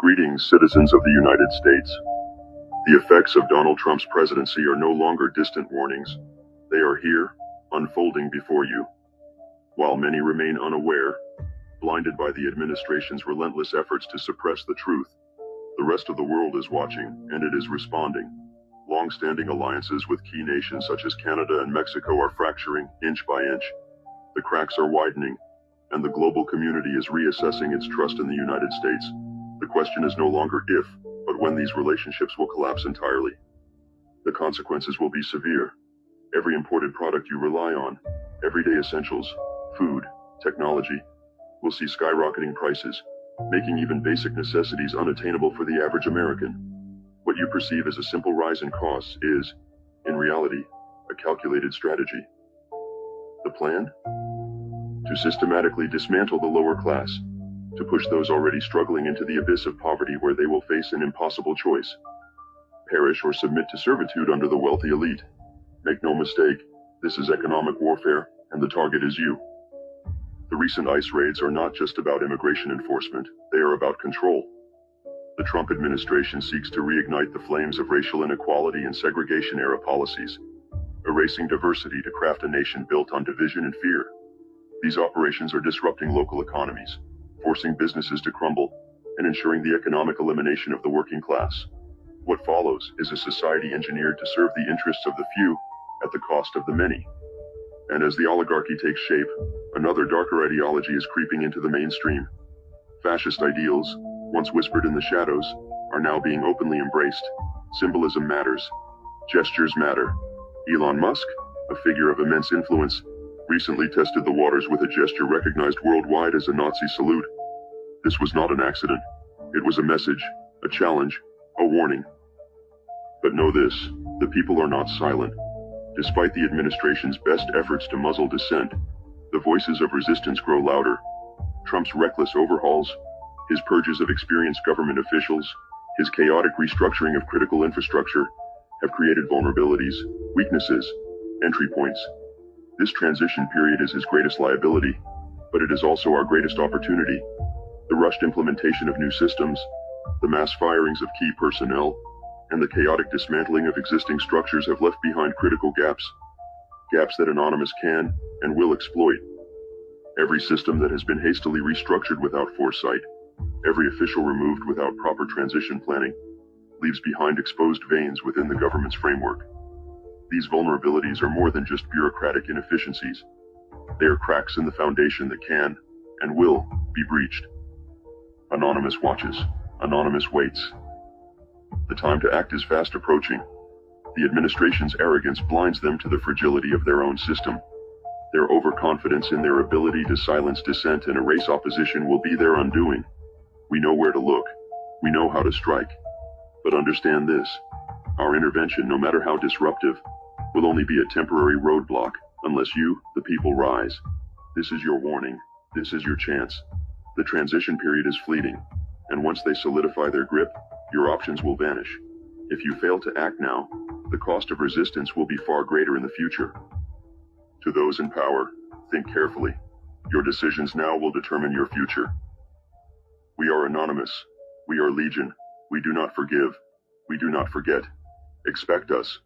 Greetings, citizens of the United States. The effects of Donald Trump's presidency are no longer distant warnings. They are here, unfolding before you. While many remain unaware, blinded by the administration's relentless efforts to suppress the truth, the rest of the world is watching, and it is responding. Long-standing alliances with key nations such as Canada and Mexico are fracturing inch by inch. The cracks are widening, and the global community is reassessing its trust in the United States. The question is no longer if, but when these relationships will collapse entirely. The consequences will be severe. Every imported product you rely on, everyday essentials, food, technology, will see skyrocketing prices, making even basic necessities unattainable for the average American. What you perceive as a simple rise in costs is, in reality, a calculated strategy. The plan? To systematically dismantle the lower class, to push those already struggling into the abyss of poverty where they will face an impossible choice. Perish or submit to servitude under the wealthy elite. Make no mistake, this is economic warfare, and the target is you. The recent ICE raids are not just about immigration enforcement, they are about control. The Trump administration seeks to reignite the flames of racial inequality and segregation-era policies, erasing diversity to craft a nation built on division and fear. These operations are disrupting local economies, forcing businesses to crumble, and ensuring the economic elimination of the working class. What follows is a society engineered to serve the interests of the few at the cost of the many. And as the oligarchy takes shape, another darker ideology is creeping into the mainstream. Fascist ideals, once whispered in the shadows, are now being openly embraced. Symbolism matters. Gestures matter. Elon Musk, a figure of immense influence, recently tested the waters with a gesture recognized worldwide as a Nazi salute. This was not an accident. It was a message, a challenge, a warning. But know this, the people are not silent. Despite the administration's best efforts to muzzle dissent, the voices of resistance grow louder. Trump's reckless overhauls, his purges of experienced government officials, his chaotic restructuring of critical infrastructure have created vulnerabilities, weaknesses, entry points. This transition period is his greatest liability, but it is also our greatest opportunity. The rushed implementation of new systems, the mass firings of key personnel, and the chaotic dismantling of existing structures have left behind critical gaps that Anonymous can and will exploit. Every system that has been hastily restructured without foresight, every official removed without proper transition planning, leaves behind exposed veins within the government's framework. These vulnerabilities are more than just bureaucratic inefficiencies. They are cracks in the foundation that can and will be breached. Anonymous watches. Anonymous waits. The time to act is fast approaching. The administration's arrogance blinds them to the fragility of their own system. Their overconfidence in their ability to silence dissent and erase opposition will be their undoing. We know where to look. We know how to strike. But understand this. Our intervention, no matter how disruptive, will only be a temporary roadblock unless you, the people, rise. This is your warning. This is your chance. The transition period is fleeting, and once they solidify their grip, your options will vanish. If you fail to act now, the cost of resistance will be far greater in the future. To those in power, think carefully. Your decisions now will determine your future. We are Anonymous. We are Legion. We do not forgive. We do not forget. Expect us.